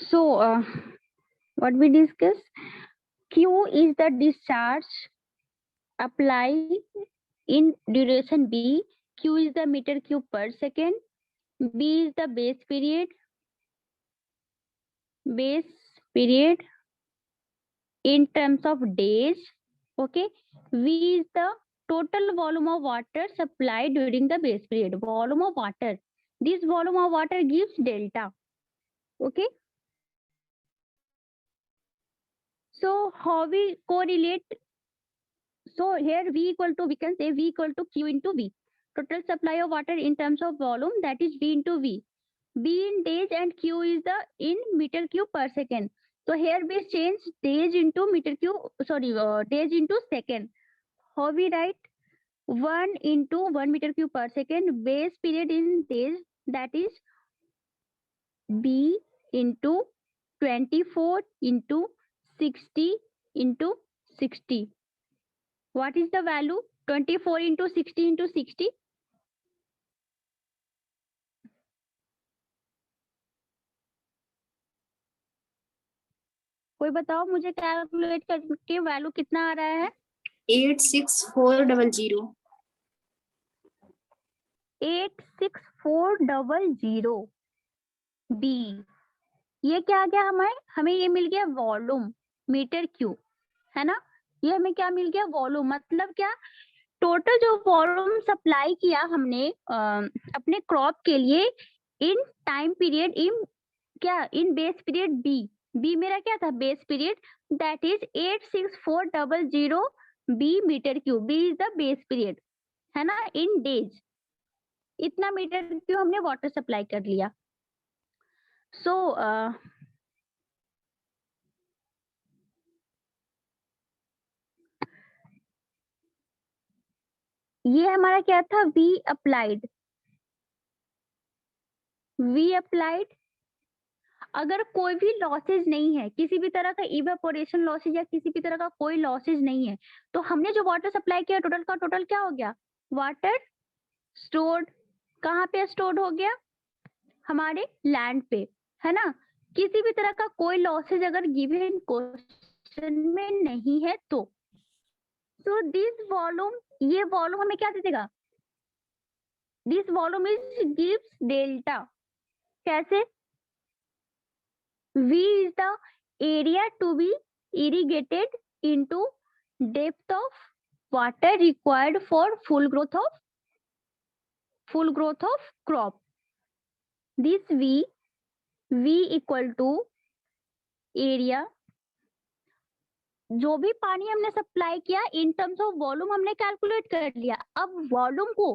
So, what we discuss? Q is the discharge apply in duration B. Q is the meter cube per second. B is the base period in terms of days. Okay. V is the total volume of water supplied during the base period. Volume of water. This volume of water gives delta. Okay. So how we correlate? So here V equal to, we can say V equal to Q into V. Total supply of water in terms of volume, that is V into V. B in days and Q is the in meter cube per second. So here we change days into meter cube, days into second. How we write? 1 into 1 meter cube per second, base period in days, that is B into 24 into 60 into 60. What is the value? 24 into 60 into 60. कोई बताओ मुझे, calculate करके value कितना आ रहा है? 86400. 86400 B. ये क्या आ गया हमें ये मिल गया वॉल्यूम मीटर क्यूब, है ना? ये हमें क्या मिल गया? वॉल्यूम। मतलब क्या? टोटल जो वॉल्यूम सप्लाई किया हमने अपने क्रॉप के लिए in time period, in base period B मेरा क्या था? Base period, that is 86400 B metre cube. B is the base period, है ना, इन डेज। इतना मीटर क्यूब हमने वाटर सप्लाई कर लिया। सो ये हमारा क्या था? We applied. अगर कोई भी लॉसेज नहीं है, किसी भी तरह का इवेपोरेशन लॉसेज या किसी भी तरह का कोई लॉसेज नहीं है, तो हमने जो वाटर सप्लाई किया टोटल का टोटल क्या हो गया? Water stored. कहाँ पे स्टोर्ड हो गया? हमारे लैंड पे, है ना? किसी भी तरह का कोई लॉसेज अगर गिवन क्वेश्चन में नहीं है तो दिस वॉल्यूम, ये वॉल्यूम हमें क्या दे देगा? This volume is gives delta. कैसे? V is the area to be irrigated into depth of water required for full growth of crop. This V equal to area, जो भी पानी हमने सप्लाई किया इन टर्म्स ऑफ वॉल्यूम हमने calculate कर लिया। अब वॉल्यूम को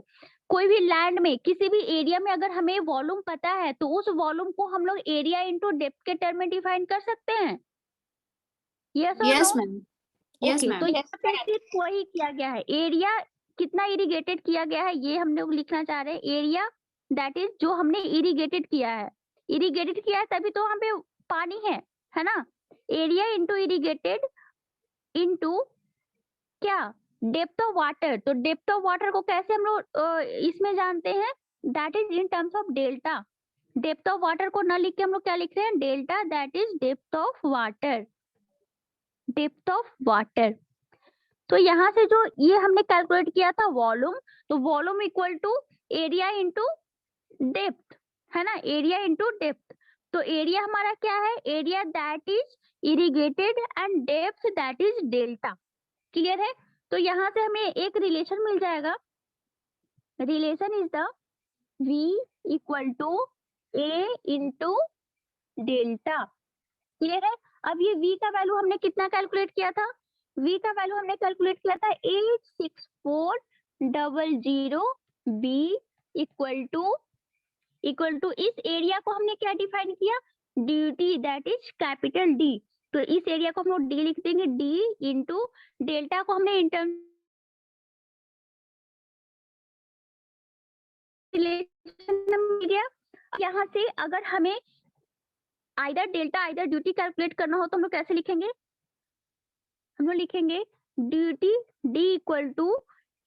कोई भी लैंड में किसी भी एरिया में अगर हमें वॉल्यूम पता है तो उस वॉल्यूम को हम लोग एरिया इनटू डेप्थ के टर्म में डिफाइन कर सकते हैं। यस और Yes, no? ma'am. Yes, okay, ma'am. तो यहाँ पे सिर्फ वही किया गया है, एरिया कितना इरिगेटेड किया गया है ये हम लोग लिखना चाह रहे हैं। एरिया दैट इज जो हमने इरिगेटेड किया है, तभी तो वहां पे पानी है ना? एरिया इनटू इरिगेटेड इनटू क्या? Depth of water. तो डेप्थ ऑफ वाटर को कैसे हम लोग इसमें जानते हैं? That is in terms of delta. Depth of water को ना लिख के हम लोग क्या लिख रहे हैं? Delta, that is depth of water. तो यहाँ से जो ये हमने कैलकुलेट किया था वॉल्यूम, तो volume equal to area into depth, है ना? Area into depth. तो एरिया हमारा क्या है? Area that is irrigated and depth that is delta. Clear है? तो यहाँ से हमें एक रिलेशन मिल जाएगा। Relation is the V equal to A into delta. Clear है? अब ये V का वैल्यू हमने कितना कैलकुलेट किया था? V का वैल्यू हमने कैलकुलेट किया था 86400 B इक्वल टू इस एरिया को हमने क्या डिफाइन किया? Duty, that is capital D। तो इस एरिया को हम लोग D लिख देंगे, D इंटू डेल्टा को हमने इंटर्म मिल गया। यहाँ से अगर हमें either delta either duty calculate करना हो तो हम लोग कैसे लिखेंगे? हम लोग लिखेंगे duty D equal to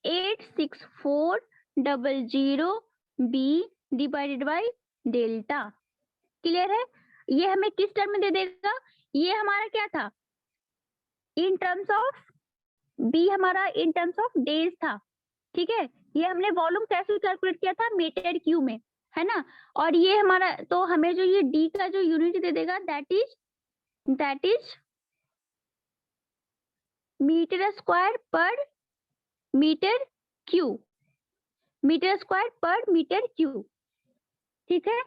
86400 B divided by delta. Clear है? ये हमें किस टर्म में दे देगा, ये हमारा क्या था, इन टर्म्स ऑफ, बी हमारा इन टर्म्स ऑफ डेज था, ठीक है। ये हमने वॉल्यूम कैसे कैलकुलेट किया था, मीटर क्यू में, है ना। और ये हमारा, तो हमें जो ये डी का जो यूनिट दे देगा दैट इज मीटर स्क्वायर पर मीटर क्यू, मीटर स्क्वायर पर मीटर क्यू, ठीक है।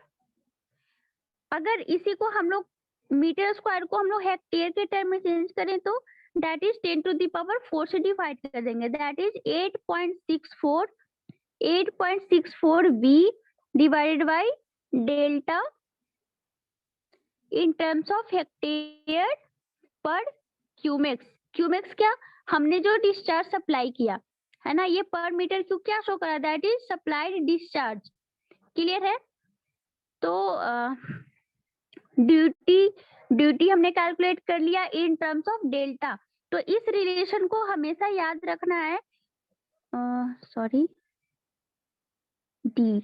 अगर इसी को हम लोग मीटर स्क्वायर को हम लोग हेक्टेयर के टर्म में चेंज करें तो that is 10 to the power 4 से डिवाइड कर देंगे, that is 8.64 V divided by delta in terms of hectare per cumecs. Cumecs क्या, हमने जो डिस्चार्ज सप्लाई किया है ना, ये पर मीटर क्यूब क्या शो करा, that is supplied discharge. Clear है। तो ड्यूटी हमने कैलकुलेट कर लिया इन टर्म्स ऑफ डेल्टा। तो इस रिलेशन को हमेशा याद रखना है, सॉरी डी,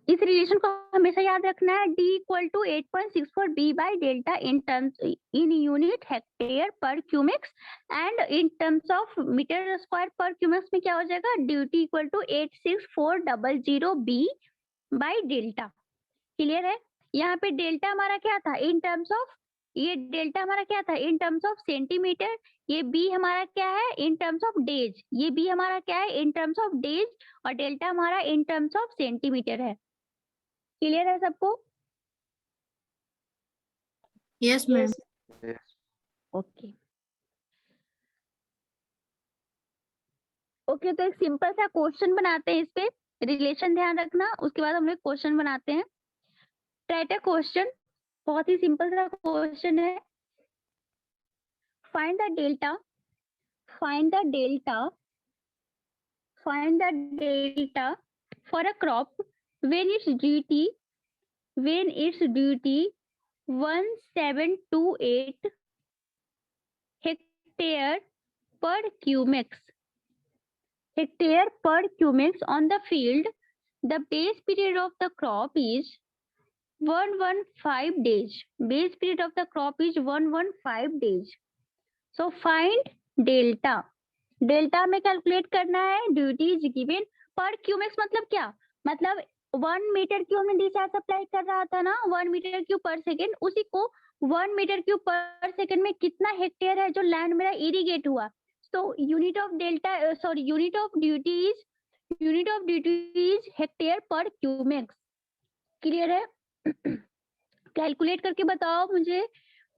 इस रिलेशन को हमेशा याद रखना है, D equal to 8.64 B by delta in terms in unit hectare per cumecs and in terms of metre square per cumecs में क्या हो जाएगा, duty equal to 86400 B by delta. Clear है। यहाँ पे डेल्टा हमारा क्या था इन टर्म्स ऑफ, ये डेल्टा हमारा क्या था इन टर्म्स ऑफ सेंटीमीटर, ये बी हमारा क्या है इन टर्म्स ऑफ डेज, ये बी हमारा क्या है इन टर्म्स ऑफ डेज, और डेल्टा हमारा इन टर्म्स ऑफ सेंटीमीटर है। क्लियर है सबको? Yes ma'am. ओके ओके, तो एक सिंपल सा क्वेश्चन बनाते हैं, इस पे रिलेशन ध्यान रखना, उसके बाद हम लोग क्वेश्चन बनाते हैं। राइट अ क्वेश्चन, बहुत ही सिंपल सा क्वेश्चन है। Find the delta, find the delta, find the delta for a crop when its duty 1728 hectare per cumex, hectare per cumex on the field. The base period of the crop is 115 days. Base period of the crop is 115 days. So find delta. Delta में calculate करना है, duty is given पर cumecs, मतलब क्या, मतलब 1 metre cube हमने discharge supply कर रहा था ना, 1 मीटर क्यूब पर सेकेंड, उसी को 1 मीटर क्यूब पर सेकेंड में कितना हेक्टेयर है जो लैंड मेरा इरिगेट हुआ। तो unit of delta, sorry unit of duty is hectare per cumecs. Clear है। कैलकुलेट करके बताओ मुझे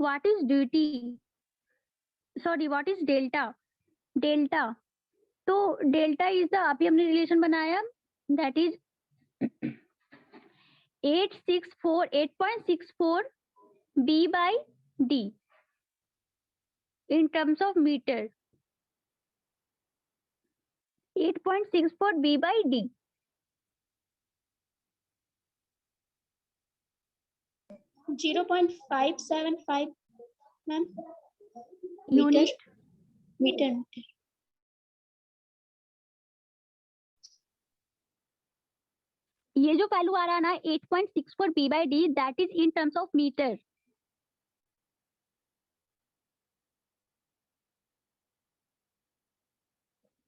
what is duty, sorry what is delta. Delta, तो डेल्टा इज द, अभी हमने रिलेशन बनाया, that is 8.64 B by D in terms of metre, 8.64 B by D। 0.575 ma'am, unit, metre. ये जो वैल्यू आ रहा है ना 8.64 B by D, that is in terms of metre.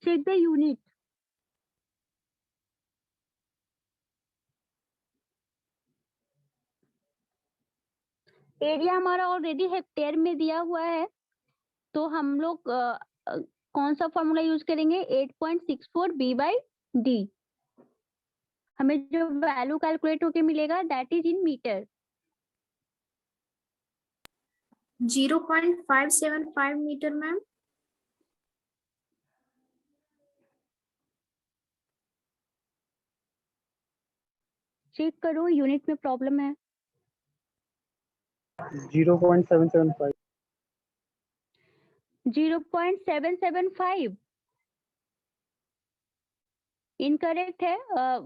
Check the unit. Area हमारा ऑलरेडी हेक्टेयर में दिया हुआ है, तो हम लोग कौन सा फॉर्मूला यूज करेंगे, 8.64 B बाई D। हमें जो वैल्यू कैलकुलेट होके मिलेगा that is in metre. 0.575 metre ma'am. Check करो यूनिट में प्रॉब्लम है। 0.775। 0.775 इनकरेक्ट है।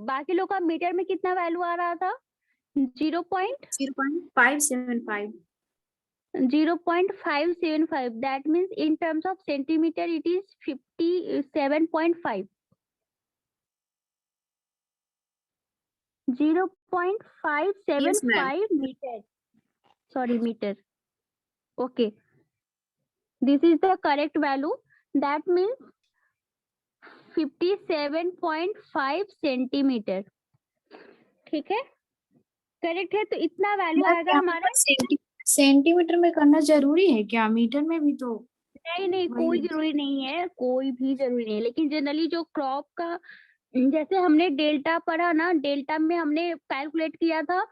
बाकी लोग का मीटर में कितना वैल्यू आ रहा था, 0.575। 0.575। 0.575. That means in terms of centimeter, it is 57.5. 0.575 meter. Sorry, meter. Okay. This is the correct value. That means 57.5 centimeter. ठीक है, करेक्ट है। तो इतना वैल्यू आएगा हमारा। सेंटीमीटर में करना जरूरी है क्या? मीटर में भी तो नहीं, कोई जरूरी नहीं है, कोई भी जरूरी नहीं है। लेकिन जनरली जो क्रॉप का, जैसे हमने डेल्टा पढ़ा ना, डेल्टा में हमने कैलकुलेट किया था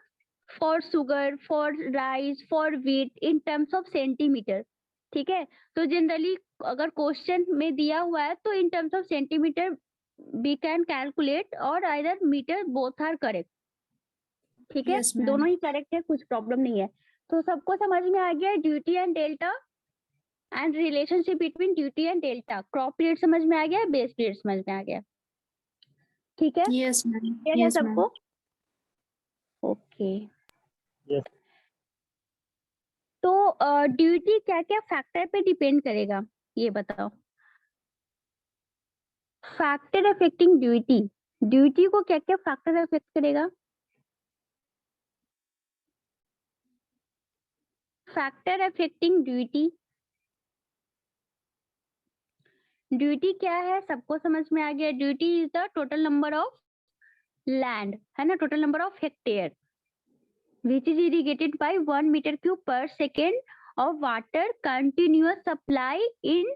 for sugar, for rice, for wheat in terms of centimetre. ठीक है, तो जनरली अगर क्वेश्चन में दिया हुआ है तो in terms of centimetre we can calculate, और either metre, both are correct. ठीक है, Yes, ma'am. दोनों ही करेक्ट है, कुछ प्रॉब्लम नहीं है। तो सबको समझ में आ गया duty and delta and relationship between duty and delta. Crop period समझ में आ गया, बेस पीरियड समझ में आ गया। ठीक है, Yes, ma'am. क्लियर है Yes, सबको? ma'am. ओके। Yes. तो ड्यूटी क्या क्या फैक्टर पे डिपेंड करेगा, ये बताओ। फैक्टर अफेक्टिंग ड्यूटी, ड्यूटी को क्या क्या फैक्टर अफेक्ट करेगा? फैक्टर अफेक्टिंग ड्यूटी, ड्यूटी क्या है सबको समझ में आ गया। Duty is the total number of land, है ना, total number of hectare which is irrigated by 1 meter cube per second of water continuous supply in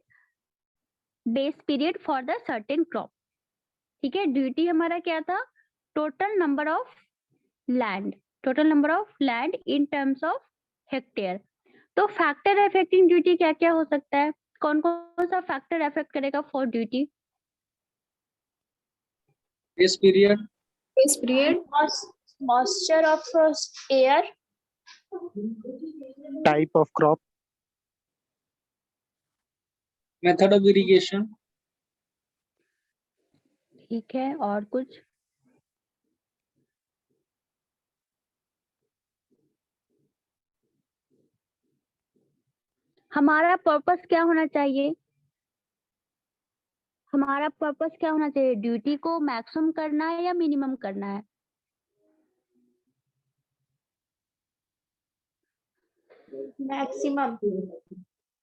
base period for the certain crop। ठीक है, ड्यूटी हमारा क्या था? Total number of land, total number of land in terms of hectare. तो factor affecting duty क्या क्या हो सकता है? कौन कौन सा फैक्टर अफेक्ट करेगा for duty? Base period, Moisture of air, Type of crop. method of irrigation, ठीक है, और कुछ? हमारा पर्पस क्या होना चाहिए? हमारा पर्पस क्या होना चाहिए? ड्यूटी को मैक्सिमम करना है या मिनिमम करना है? maximum.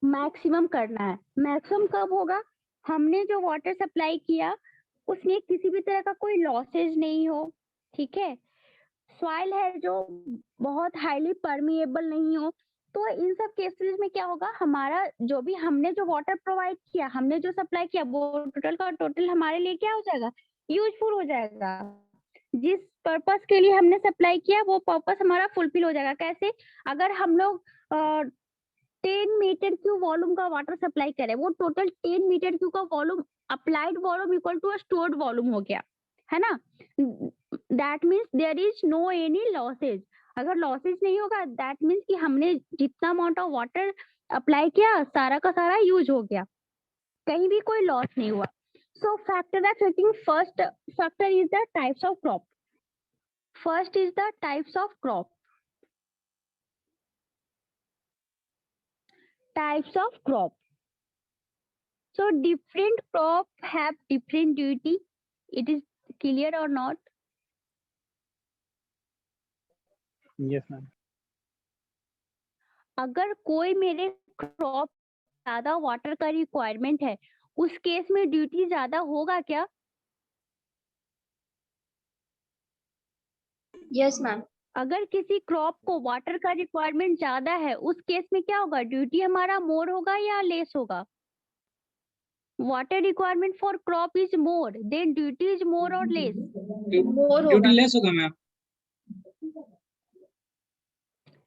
मैक्सिमम करना है। मैक्सिमम कब होगा? हमने जो वाटर सप्लाई किया उसमें किसी भी तरह का कोई लॉसेज नहीं हो। ठीक है, सॉइल है जो बहुत हाईली परमिएबल नहीं हो। तो इन सब केसेस में क्या होगा, हमारा जो भी हमने जो वाटर प्रोवाइड किया, हमने जो सप्लाई किया, वो टोटल का टोटल हमारे लिए क्या हो जाएगा? यूजफुल हो जाएगा। जिस पर्पस के लिए हमने सप्लाई किया वो पर्पस हमारा फुलफिल हो जाएगा। कैसे? अगर हम लोग 10 मीटर क्यूब वॉल्यूम का वाटर सप्लाई करें, वो टोटल 10 मीटर क्यूब का volume, applied volume equal to stored volume हो गया, है ना। That means there is no any losses. अगर लॉसेज नहीं होगा दैट मीन्स कि हमने जितना अमाउंट ऑफ वाटर अप्लाई किया सारा का सारा यूज हो गया, कहीं भी कोई लॉस नहीं हुआ। So factor affecting first factor is the types of crop. First is the types of crop. Types of crop. So different crop have different duty. It is clear or not? Yes, ma'am. अगर कोई मेरे crop ज्यादा water का requirement है, उस case में duty ज्यादा होगा क्या? Yes, ma'am. अगर किसी क्रॉप को वाटर का रिक्वायरमेंट ज्यादा है, उस केस में क्या होगा? ड्यूटी हमारा मोर होगा या लेस होगा? Water requirement for crop is more, then duty is more और लेस? ड्यूटी लेस होगा मैम।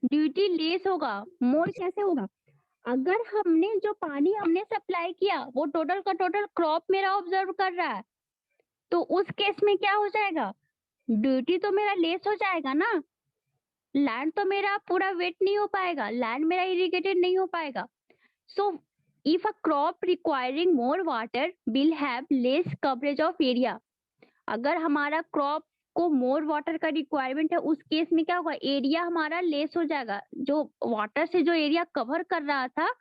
ड्यूटी लेस होगा। मोर कैसे होगा? अगर हमने जो पानी हमने सप्लाई किया वो टोटल का टोटल क्रॉप मेरा ऑब्जर्व कर रहा है, तो उस केस में क्या हो जाएगा? ड्यूटी तो मेरा लेस हो जाएगा ना। लैंड तो मेरा पूरा वेट नहीं हो पाएगा, लैंड मेरा इरिगेटेड नहीं हो पाएगा। So if a crop requiring more water will have less coverage of area. अगर हमारा क्रॉप को मोर वाटर का रिक्वायरमेंट है, उस केस में क्या होगा, एरिया हमारा लेस हो जाएगा, जो वाटर से जो एरिया कवर कर रहा था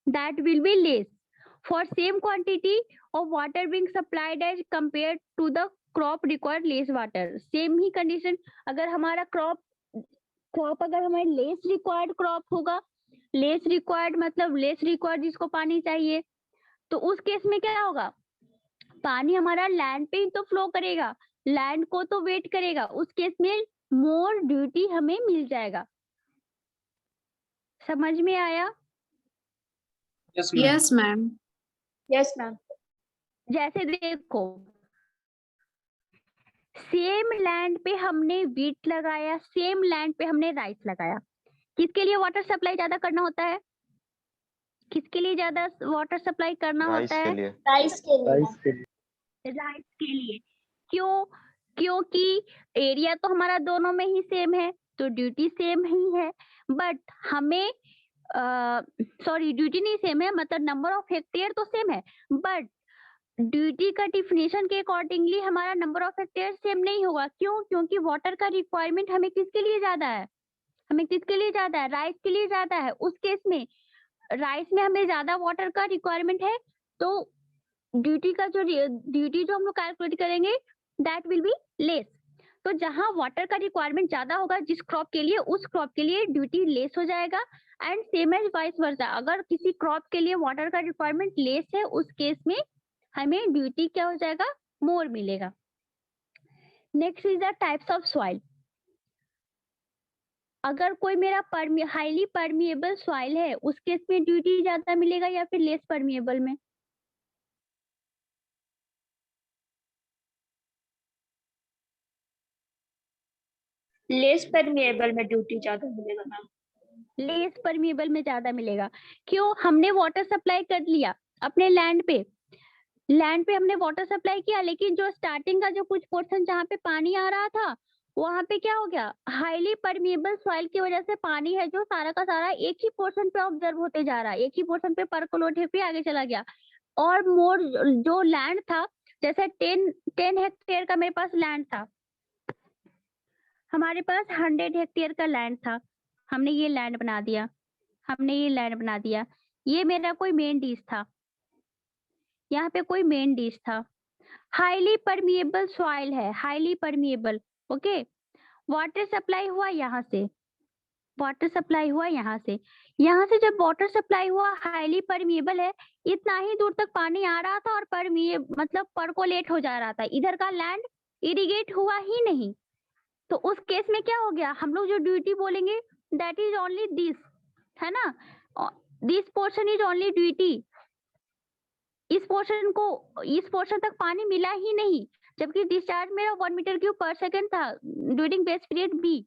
that will be less for same quantity of water being supplied as compare to the crop required less water. Same ही कंडीशन, अगर हमारा क्रॉप अगर हमारे लेस रिक्वायर्ड क्रॉप होगा, लेस रिक्वायर्ड मतलब लेस रिक्वायर्ड जिसको पानी चाहिए, तो उस केस में क्या होगा, पानी हमारा लैंड पे ही तो फ्लो करेगा, लैंड को तो वेट करेगा, उस केस में मोर ड्यूटी हमें मिल जाएगा। समझ में आया? Yes, ma'am. Yes ma'am. Yes ma'am. जैसे देखो, सेम लैंड पे हमने वीट लगाया, सेम लैंड पे हमने राइस लगाया, किसके लिए वाटर सप्लाई ज्यादा करना होता है? किसके लिए ज्यादा वाटर सप्लाई करना राइस होता के है? लिए। राइस के लिए राइस के लिए। राइस के लिए। क्यों? क्योंकि एरिया तो हमारा दोनों में ही सेम है, तो ड्यूटी सेम ही है, बट हमें सॉरी ड्यूटी नहीं सेम है, मतलब नंबर ऑफ हेक्टेयर तो सेम है, बट ड्यूटी का डिफिनेशन के अकॉर्डिंगली हमारा नंबर ऑफ हेक्टेयर सेम नहीं होगा। क्यों? क्योंकि वाटर का रिक्वायरमेंट हमें किसके लिए ज्यादा है, हमें किसके लिए ज्यादा है, राइस के लिए ज्यादा है। उस केस में राइस में हमें ज्यादा वाटर का रिक्वायरमेंट है, तो ड्यूटी जो हम लोग कैलकुलेट करेंगे दैट विल बी लेस। तो जहां वाटर का रिक्वायरमेंट ज्यादा होगा जिस क्रॉप के लिए, उस क्रॉप के लिए ड्यूटी लेस हो जाएगा, and same as vice versa, अगर किसी क्रॉप के लिए वाटर का रिक्वायरमेंट लेस है, उस केस में हमें ड्यूटी क्या हो जाएगा, मोर मिलेगा। Next is the types of soil. अगर कोई मेरा हाईली परमिएबल सॉइल है, उस केस में ड्यूटी ज्यादा मिलेगा या फिर लेस परमिएबल में? लेस परमिएबल में ड्यूटी ज्यादा मिलेगा मैम। लेस परमिएबल में ज्यादा मिलेगा। क्यों? हमने वाटर सप्लाई कर लिया अपने लैंड पे हमने वाटर सप्लाई किया, लेकिन जो स्टार्टिंग का जो कुछ पोर्शन जहाँ पे पानी आ रहा था, वहां पे क्या हो गया, हाईली परमिएबल सॉइल की वजह से पानी है जो सारा का सारा एक ही पोर्शन पे ऑब्जर्व होते जा रहा है, एक ही पोर्शन पे परकोलोट पे आगे चला गया, और मोर जो लैंड था, जैसे 10 हेक्टेयर का मेरे पास लैंड था, हमारे पास 100 हेक्टेयर का लैंड था, हमने ये लैंड बना दिया, ये मेरा कोई मेन डिश था, यहाँ पे कोई मेन डिश था, हाईली परमिएबल सॉइल है, highly permeable, okay. Water supply हुआ यहाँ से, यहाँ से जब वाटर सप्लाई हुआ, हाईली परमिएबल है, इतना ही दूर तक पानी आ रहा था और मतलब परकोलेट हो जा रहा था, इधर का लैंड इरिगेट हुआ ही नहीं। तो उस केस में क्या हो गया, हम लोग जो ड्यूटी बोलेंगे दैट इज ओनली दिस, है ना, this portion is only duty, इस पोर्शन तक पानी मिला ही नहीं, जबकि डिस्चार्ज मेरा 1 मीटर क्यूब पर सेकंड था ड्यूरिंग बेस पीरियड बी।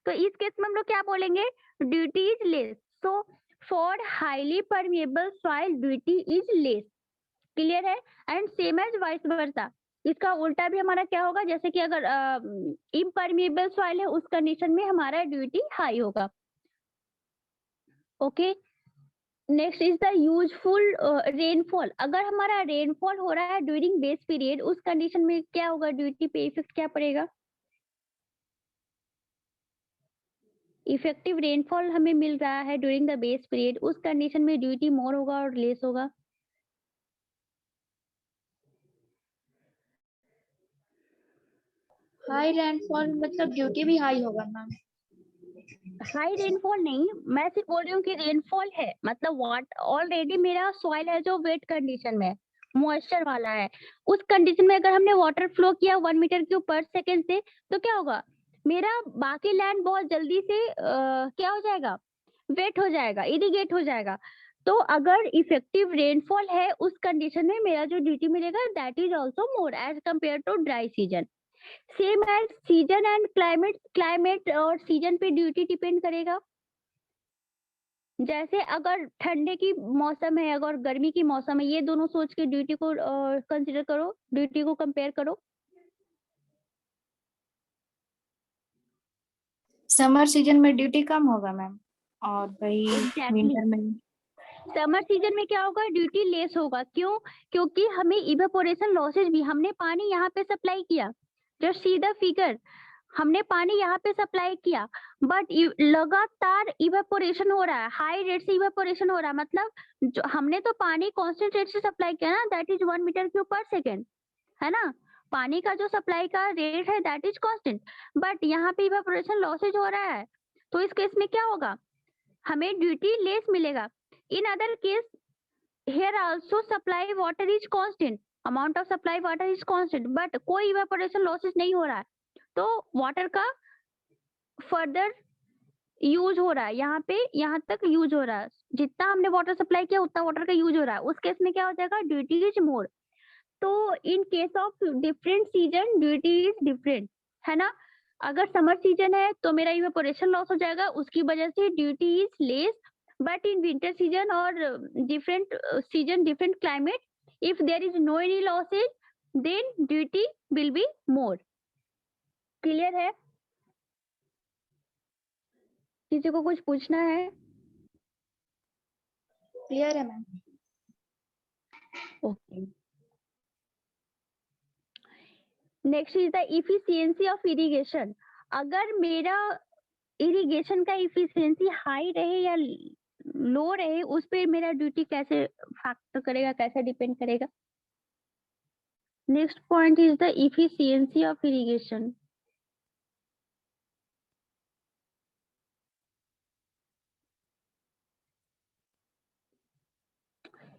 तो इस केस में हम लोग क्या बोलेंगे, duty is less. So for highly permeable soil duty is less, clear है? And same as vice versa, इसका उल्टा भी हमारा क्या होगा, जैसे कि अगर इम्परमिएबल सॉइल है, उस कंडीशन में हमारा ड्यूटी हाई होगा, okay. Next is the useful rainfall. अगर हमारा रेनफॉल हो रहा है ड्यूरिंग बेस पीरियड, उस कंडीशन में क्या होगा, ड्यूटी पे इफेक्ट क्या पड़ेगा, इफेक्टिव रेनफॉल हमें मिल रहा है ड्यूरिंग द बेस पीरियड, उस कंडीशन में ड्यूटी मोर होगा और लेस होगा। हाई रेनफॉल मतलब ड्यूटी भी हाई होगा मैम। हाई रेनफॉल नहीं, मैं सिर्फ बोल रही हूँ कि रेनफॉल है, मतलब वाट ऑलरेडी मेरा सॉइल है जो वेट कंडीशन में, मॉइस्चर वाला है, उस कंडीशन में अगर हमने वाटर फ्लो किया 1 मीटर क्यूब पर सेकेंड से, तो क्या होगा, मेरा बाकी लैंड बहुत जल्दी से क्या हो जाएगा, वेट हो जाएगा, इरिगेट हो जाएगा। तो अगर इफेक्टिव रेनफॉल है, उस कंडीशन में मेरा जो ड्यूटी मिलेगा that is also more as compare to dry season. Same as season and climate और सीजन पे ड्यूटी डिपेंड करेगा। जैसे अगर ठंडे की मौसम है, अगर गर्मी की मौसम है, ये दोनों सोच के ड्यूटी को कंसीडर करो, ड्यूटी को कंपेयर करो। समर सीजन में ड्यूटी कम होगा मैम, और वही Exactly. विंटर में। समर सीजन में क्या होगा, ड्यूटी लेस होगा। क्यों? क्योंकि हमें इवेपोरेशन लॉसेज भी, हमने पानी यहाँ पे सप्लाई किया, जस्ट सी द फिगर, हमने पानी यहाँ पे सप्लाई किया बट लगातार इवेपोरेशन हो रहा है, हाई रेट से इवेपोरेशन हो रहा है, मतलब जो हमने तो पानी कांस्टेंट रेट से सप्लाई किया ना, that is 1 metre cube per second, है ना। पानी का जो सप्लाई का रेट है दैट इज कांस्टेंट, बट यहाँ पे इवेपोरेशन लॉसेज हो रहा है, तो इस केस में क्या होगा, हमें ड्यूटी लेस मिलेगा। In other case here also supply water is constant, amount of supply water is constant, but कोई evaporation losses नहीं हो रहा है, तो water का further यूज हो रहा है, यहाँ पे यहाँ तक यूज हो रहा है, जितना हमने वाटर सप्लाई किया उतना वाटर का यूज हो रहा है, उस केस में क्या हो जाएगा, ड्यूटी इज मोर। तो in case of different season duty is different, है ना। अगर समर सीजन है तो मेरा इवेपोरेशन लॉस हो जाएगा, उसकी वजह से duty is less, but in winter season और different season different climate, if there is no any losses then duty will be more. Clear है? किसी को कुछ पूछना है? क्लियर है ma'am. Okay, next is the efficiency of irrigation. अगर मेरा इरिगेशन का इफिशियंसी हाई रहे या लो रहे, उस पे मेरा ड्यूटी कैसे फैक्टर करेगा, कैसे डिपेंड करेगा। Next point is the efficiency of irrigation.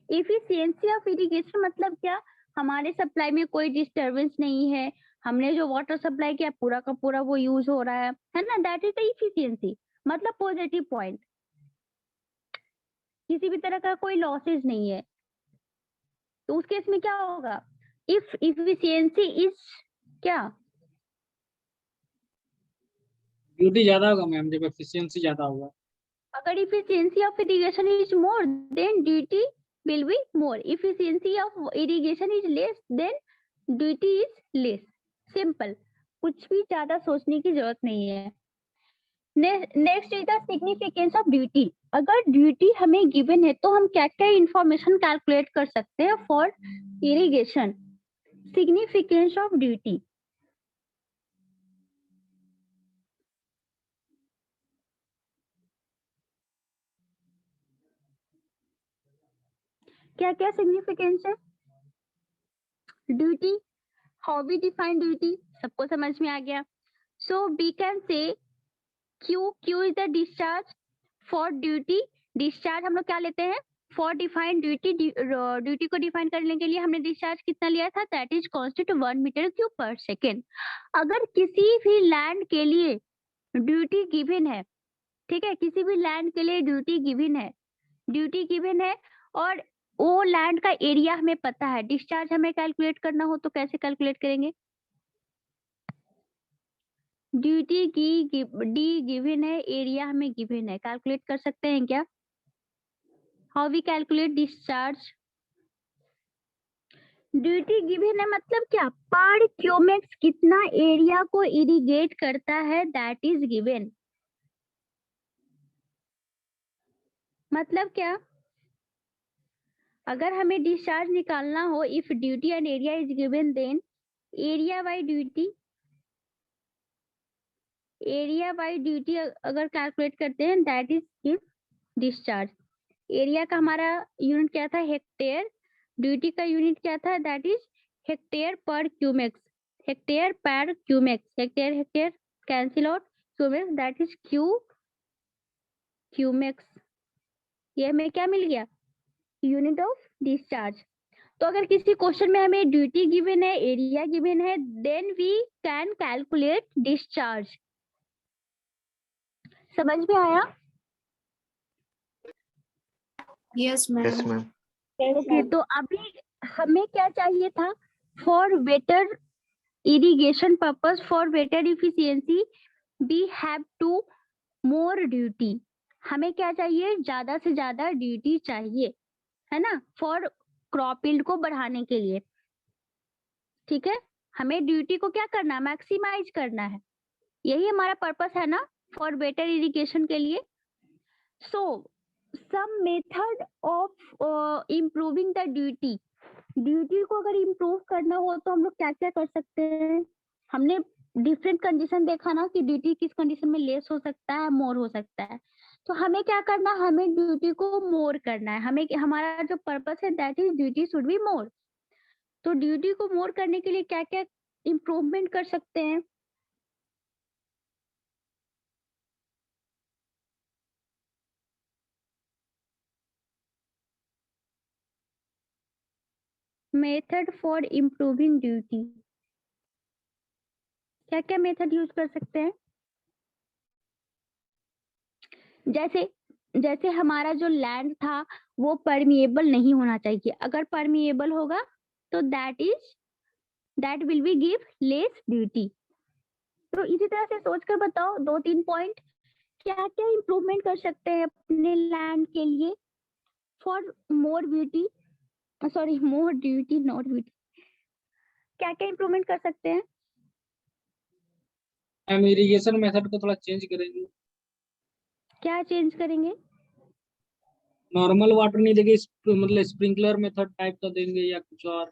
Efficiency of irrigation मतलब क्या, हमारे सप्लाई में कोई डिस्टरबेंस नहीं है, हमने जो वाटर सप्लाई किया पूरा का पूरा वो यूज हो रहा है ना, दैट इज द इफिशियंसी, मतलब पॉजिटिव पॉइंट, किसी भी तरह का कोई लॉसेज नहीं है। तो उस केस में क्या होगा, इफ इफिशियंसी इज क्या, ड्यूटी ज्यादा होगा मैम जब एफिशिएंसी ज्यादा होगा। अगर efficiency of irrigation is more then duty will be more, efficiency of irrigation is less then duty is less, simple, कुछ भी ज्यादा सोचने की जरूरत नहीं है। Next is the significance of duty. अगर ड्यूटी हमें गिवन है तो हम क्या क्या इंफॉर्मेशन कैलकुलेट कर सकते हैं for irrigation. Significance of duty, क्या क्या सिग्निफिकेंस है duty, how we define duty, सबको समझ में आ गया। So we can say Q is the discharge for duty, discharge हम लोग क्या लेते हैं फॉर डिफाइंड ड्यूटी, ड्यूटी को डिफाइन करने के लिए हमने डिस्चार्ज कितना लिया था, that is constant 1 metre cube per second. अगर किसी भी लैंड के लिए ड्यूटी गिवन है, ठीक है, किसी भी लैंड के लिए ड्यूटी गिवन है और वो लैंड का एरिया हमें पता है, डिस्चार्ज हमें कैलकुलेट करना हो तो कैसे कैलकुलेट करेंगे, ड्यूटी की डी गिवन है, एरिया हमें गिवन है, कैलकुलेट कर सकते हैं क्या, how we calculate discharge, duty given है मतलब क्या, पर क्यूमेक्स कितना एरिया को इरिगेट करता है दैट इज गिवन, मतलब क्या, अगर हमें डिस्चार्ज निकालना हो, if duty and area is given then area by duty, area by duty अगर कैलकुलेट करते हैं that is give discharge. Area का हमारा यूनिट क्या था, हेक्टेयर, ड्यूटी का यूनिट क्या था, that is hectare per cumecs, hectare per cumecs, hectare hectare cancel out, cumecs that is cumecs, ये हमें क्या मिल गया, यूनिट ऑफ डिस्चार्ज। तो अगर किसी क्वेश्चन में हमें ड्यूटी गिवन है, एरिया गिवन है, then we can calculate discharge. समझ में आया? Yes ma'am. Yes ma'am. Okay, तो अभी हमें क्या चाहिए था, for better irrigation purpose, for better efficiency we have to more duty, हमें क्या चाहिए, ज्यादा से ज्यादा ड्यूटी चाहिए, है ना, फॉर क्रॉप यील्ड को बढ़ाने के लिए, ठीक है, हमें ड्यूटी को क्या करना, मैक्सिमाइज करना है, यही हमारा पर्पस है ना, फॉर बेटर इरिगेशन के लिए। So some method of improving the duty, duty को अगर इम्प्रूव करना हो तो हम लोग क्या क्या कर सकते हैं, हमने डिफरेंट कंडीशन देखा ना कि ड्यूटी किस कंडीशन में लेस हो सकता है, मोर हो सकता है। तो हमें क्या करना है, हमें ड्यूटी को मोर करना है। हमें हमारा जो पर्पस है that is duty should be more. तो ड्यूटी को मोर करने के लिए क्या क्या इम्प्रूवमेंट कर सकते हैं? मेथड फॉर इम्प्रूविंग ड्यूटी, क्या क्या मेथड यूज कर सकते हैं? जैसे जैसे हमारा जो लैंड था वो परमिएबल नहीं होना चाहिए। अगर परमिएबल होगा तो that will B give less duty. तो इसी तरह से सोच कर बताओ 2-3 पॉइंट, क्या क्या इम्प्रूवमेंट कर सकते हैं अपने लैंड के लिए for more beauty, sorry more duty not beauty. क्या क्या इम्प्रूवमेंट कर सकते हैं? मैम इरिगेशन मेथड को थोड़ा चेंज करेंगे। क्या चेंज करेंगे? नॉर्मल वाटर नहीं देंगे, मतलब स्प्रिंकलर मेथड टाइप का देंगे या कुछ और।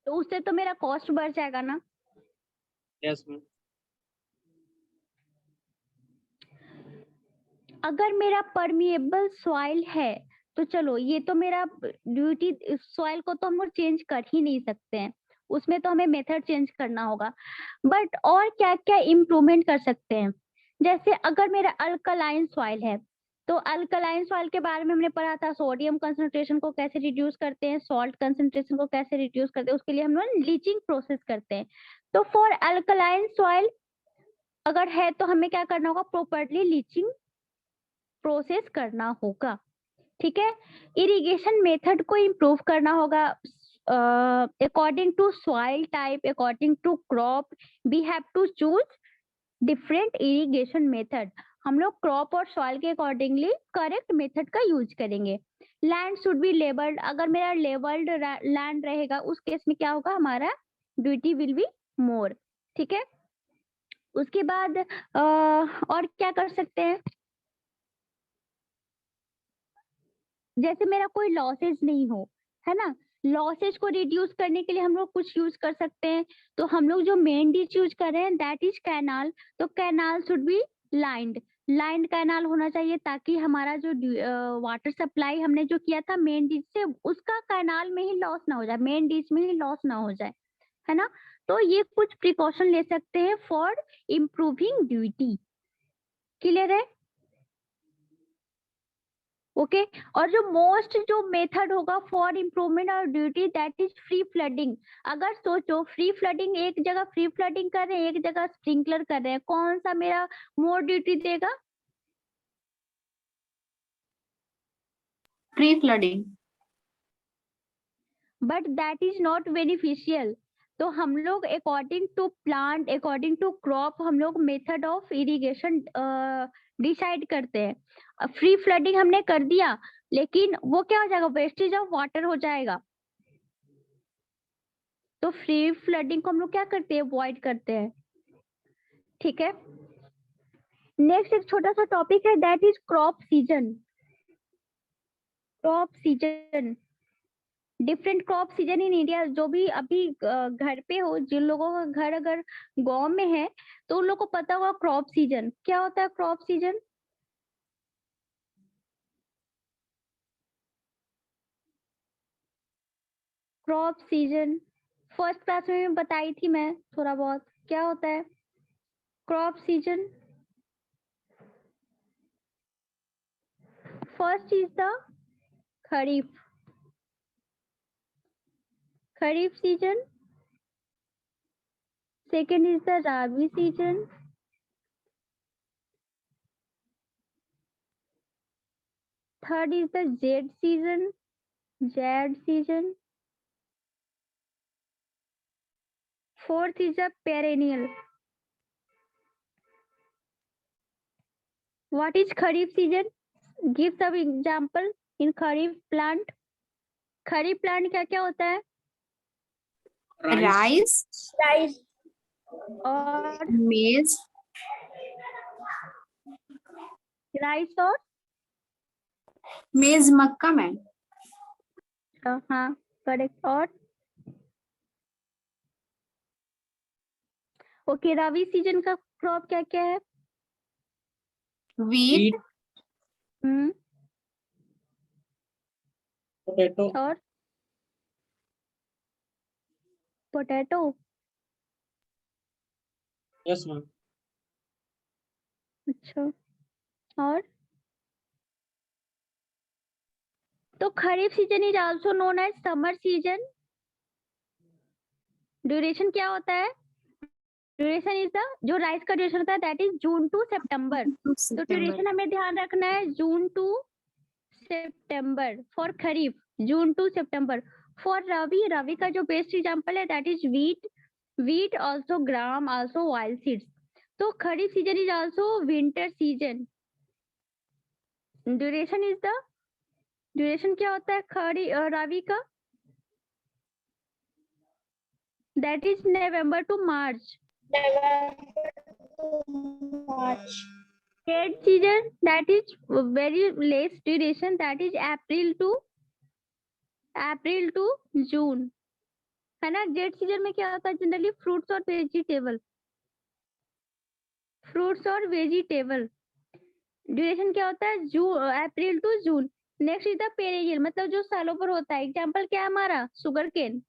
तो उससे तो मेरा कॉस्ट बढ़ जाएगा ना। Yes ma'am. अगर मेरा परमिएबल सॉइल है तो चलो ये तो मेरा ड्यूटी, सॉइल को तो हम लोग चेंज कर ही नहीं सकते हैं, उसमें तो हमें मेथड चेंज करना होगा। बट और क्या क्या इम्प्रूवमेंट कर सकते हैं? जैसे अगर मेरा अल्कलाइन सॉइल है तो अल्कलाइन सॉइल के बारे में हमने पढ़ा था, सोडियम कंसंट्रेशन को कैसे रिड्यूस करते हैं, सॉल्ट कंसंट्रेशन को कैसे रिड्यूस करते हैं, उसके लिए हम लोग लीचिंग प्रोसेस करते हैं। तो फॉर अल्कलाइन सॉइल अगर है तो हमें क्या करना होगा, प्रॉपर्ली लीचिंग प्रोसेस करना होगा। ठीक है। इरिगेशन मेथड को इम्प्रूव करना होगा according to soil type, according to crop we have to choose different irrigation method. हम लोग क्रॉप और सॉइल के अकॉर्डिंगली करेक्ट मेथड का यूज करेंगे। लैंड शुड बी लेबल्ड, अगर मेरा लेबल्ड लैंड रहेगा उस केस में क्या होगा, हमारा ड्यूटी विल बी मोर। ठीक है। उसके बाद और क्या कर सकते हैं? जैसे मेरा कोई लॉसेज नहीं हो, है ना, लॉसेज को रिड्यूस करने के लिए हम लोग कुछ यूज कर सकते हैं। तो हम लोग जो मेन डिच यूज कर रहे हैं दैट इज कैनाल। तो canal should be lined canal होना चाहिए, ताकि हमारा जो वाटर सप्लाई हमने जो किया था मेन डिच से, उसका कैनाल में ही लॉस ना हो जाए, मेन डिच में ही लॉस ना हो जाए, है ना। तो ये कुछ प्रिकॉशन ले सकते हैं फॉर इम्प्रूविंग ड्यूटी। क्लियर है? ओके। और जो मोस्ट जो मेथड होगा फॉर इम्प्रूवमेंट और duty that is free flooding. अगर सोचो फ्री फ्लडिंग, एक जगह फ्री फ्लडिंग कर रहे हैं, एक जगह स्प्रिंकलर कर रहे हैं, कौन सा मेरा मोर ड्यूटी देगा? Free flooding. But that is not beneficial. तो हम लोग according to plant, according to crop, हम लोग मेथड ऑफ इरिगेशन डिसाइड करते हैं। फ्री फ्लडिंग हमने कर दिया लेकिन वो क्या हो जाएगा, वेस्टेज ऑफ वाटर हो जाएगा। तो फ्री फ्लडिंग को हम लोग क्या करते हैं, अवॉइड करते हैं। ठीक है। नेक्स्ट एक छोटा सा टॉपिक है that is crop season. Crop season, different crop season in India. जो भी अभी घर पे हो, जिन लोगों का घर अगर गांव में है तो उन लोगों को पता होगा क्रॉप सीजन क्या होता है। Crop season, crop season first class में बताई थी मैं थोड़ा बहुत, क्या होता है crop season. First is the Kharif, Kharif season. Second is the Rabi season. Third is the Zaid season, Zaid season. Fourth is the perennial. What is Kharif season? Give some example in Kharif plant. Kharif plant क्या क्या होता है? Rice, rice, और मेज, rice और maize मक्का ma'am. हाँ correct. और ओके, रबी सीजन का क्रॉप क्या क्या है? wheat, wheat, हम्म, potato, और पोटैटो। yes ma'am, अच्छा, और तो kharif season is also known as summer season. Duration क्या होता है? ड्यूरेशन इज द जो राइस का ड्यूरेशन होता है that is June to September. तो September. ड्यूरेशन हमें ध्यान रखना है June to September for kharif, June to September. For रबी, रबी का जो बेस्ट एग्जांपल है that is wheat, wheat also gram also oil seeds. तो kharif season is also winter season. Duration is the, duration क्या होता है रबी का? That is November to March. March. Red season that is very less duration, that is April to June, है ना। Jet season में क्या होता है जनरली? फ्रूट्स और वेजिटेबल, फ्रूट्स और वेजिटेबल। ड्यूरेशन क्या होता है? April to June. Next is the perennial, मतलब जो सालों पर होता है। एग्जाम्पल क्या है हमारा? Sugar cane,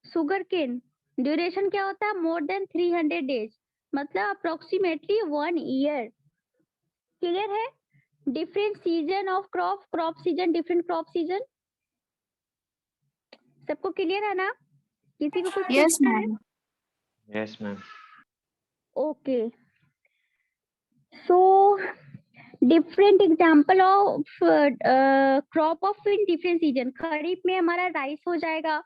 sugar cane. Duration क्या होता है? मोर देन 300 डेज, मतलब अप्रोक्सीमेटली 1 ईयर। क्लियर है? Different season of crop, crop season, different crop season. सबको क्लियर है ना? किसी को कुछ Yes, पूछना है? ma'am. Yes, ma'am. Okay, so different example of crop of in different season. Kharif में हमारा राइस हो जाएगा,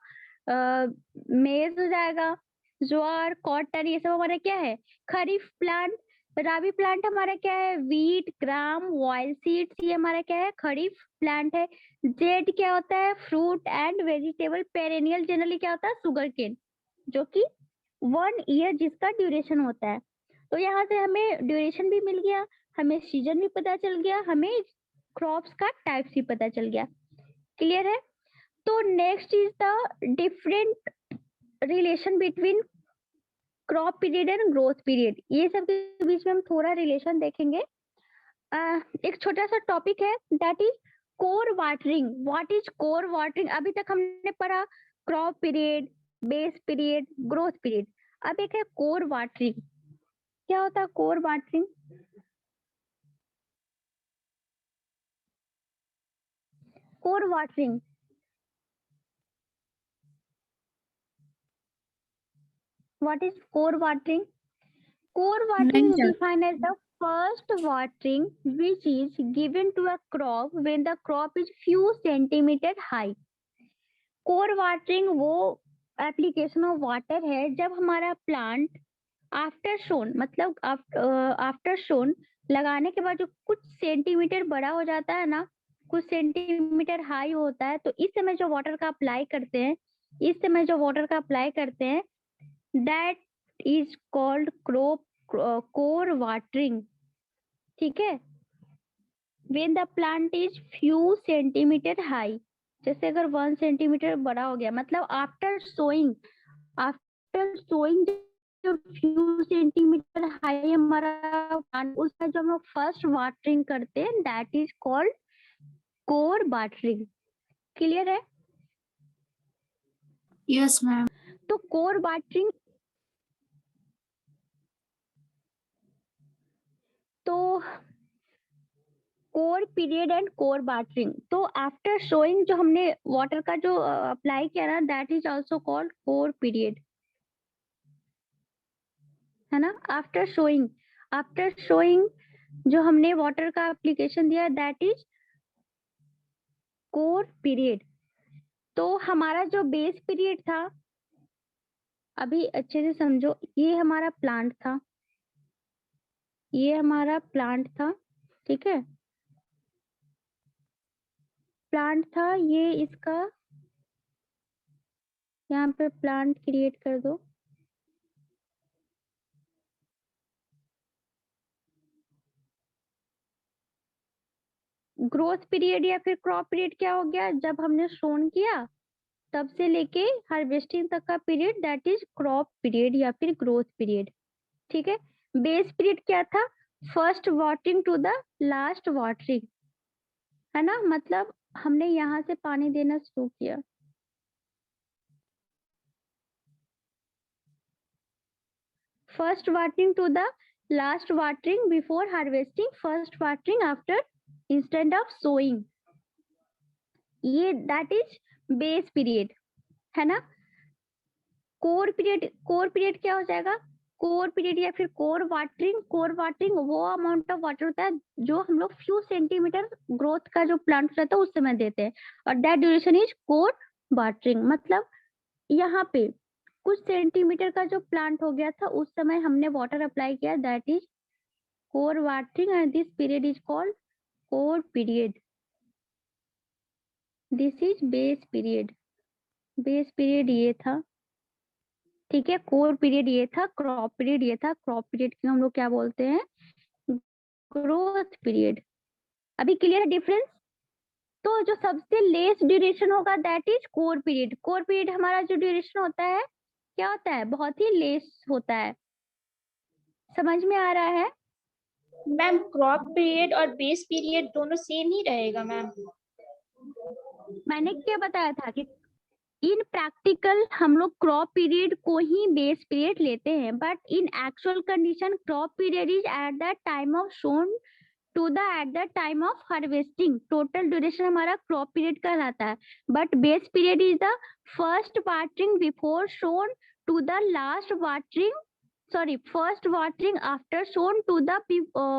मेज हो जाएगा, ज्वार, कॉटन, ये सब हमारा क्या है? खरीफ प्लांट। रबी प्लांट हमारा क्या है? वीट, ग्राम, ऑयल सीड्स, ये हमारा क्या है? खरीफ प्लांट है। जेड क्या होता है? Fruit and vegetable. Perennial generally क्या होता है? शुगर केन, जो कि 1 ईयर जिसका ड्यूरेशन होता है। तो यहाँ से हमें ड्यूरेशन भी मिल गया, हमें सीजन भी पता चल गया, हमें क्रॉप्स का टाइप्स भी पता चल गया। क्लियर है? तो next is the different relation between crop period and growth period. ये सब के बीच में हम थोड़ा रिलेशन देखेंगे। एक छोटा सा टॉपिक है that is core watering. What is core watering? अभी तक हमने पढ़ा crop period, base period, growth period. अब एक है कोर वाटरिंग। क्या होता है core watering? Core watering, what is core watering? Core watering नहीं is sir. defined as the first watering which is given to a crop when the crop is few centimeter high. core watering वो application of water है जब हमारा plant after सोन, मतलब after सोन लगाने के बाद जो कुछ सेंटीमीटर बड़ा हो जाता है ना, कुछ सेंटीमीटर हाई होता है, तो इस समय जो वाटर का अप्लाई करते हैं, इस समय जो वाटर का अप्लाई करते हैं, that is called core watering. ठीक है? When the plant is few centimetre high, जैसे अगर 1 सेंटीमीटर बड़ा हो गया, मतलब आफ्टर सोइंग, आफ्टर सोइंग जो फ्यू सेंटीमीटर हाई हमारा प्लांट, उसमें जो हम लोग फर्स्ट वाटरिंग करते हैं that is called core watering. Clear है? Yes, ma'am. तो कोर वाटरिंग, तो core period and core watering. तो आफ्टर शोइंग जो हमने वाटर का जो अप्लाई किया ना that is also called core period, है ना। आफ्टर शोइंग जो हमने वाटर का एप्लीकेशन दिया दैट इज कोर पीरियड। तो हमारा जो बेस पीरियड था, अभी अच्छे से समझो, ये हमारा प्लांट था, ये हमारा प्लांट था, ठीक है, प्लांट था ये, इसका यहाँ पे प्लांट क्रिएट कर दो। ग्रोथ पीरियड या फिर क्रॉप पीरियड क्या हो गया? जब हमने सोन किया तब से लेके हार्वेस्टिंग तक का period that is crop period या फिर ग्रोथ पीरियड। ठीक है। बेस पीरियड क्या था? First watering to the last watering, है ना, मतलब हमने यहाँ से पानी देना शुरू किया, first watering to the last watering before harvesting, first watering after instant of sowing, ये दैट इज बेस पीरियड, है ना। कोर पीरियड क्या हो जाएगा? कोर पीरियड या फिर कोर वाटरिंग वो अमाउंट ऑफ वाटर होता है जो हम लोग फ्यू सेंटीमीटर ग्रोथ का जो प्लांट रहता है उस समय देते हैं, और that duration is core watering. मतलब यहाँ पे कुछ सेंटीमीटर का जो प्लांट हो गया था उस समय हमने वाटर अप्लाई किया, that is core watering, and this period is called core period. This is base period. Base period ये था, ठीक है। कोर पीरियड ये था, क्रॉप पीरियड ये था। क्रॉप पीरियड को हम लोग क्या बोलते हैं? Growth period. अभी क्लियर है डिफरेंस? तो जो सबसे लेस ड्यूरेशन होगा that is core period. Core period हमारा जो ड्यूरेशन होता है क्या होता है? बहुत ही लेस होता है। समझ में आ रहा है? मैम क्रॉप पीरियड और बेस पीरियड दोनों सेम ही रहेगा मैम? मैंने क्या बताया था कि इन प्रैक्टिकल हम लोग क्रॉप पीरियड को ही बेस पीरियड लेते हैं, but in actual condition crop period is at the time of sown to the at the time of harvesting. Total duration हमारा क्रॉप पीरियड कहलाता है, but base period is the first watering before sown to the last watering, sorry first watering after sown to the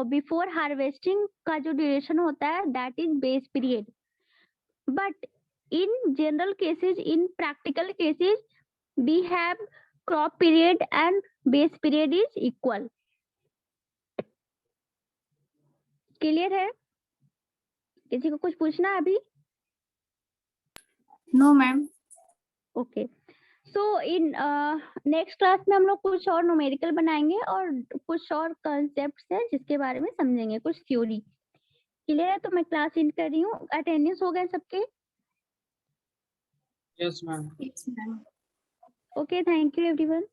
before harvesting का जो ड्यूरेशन होता है that is base period. But in general cases, in practical cases, we have crop period and base period is equal. Clear है? किसी को कुछ पूछना है अभी? No ma'am. Okay. So in next class में हम लोग कुछ और न्यूमेरिकल बनाएंगे और कुछ और कॉन्सेप्ट्स हैं जिसके बारे में समझेंगे, कुछ थ्योरी। क्लियर है? तो मैं क्लास एंड कर रही हूँ। अटेंडेंस हो गए सबके? Yes ma'am. Yes ma'am. Okay, thank you everyone.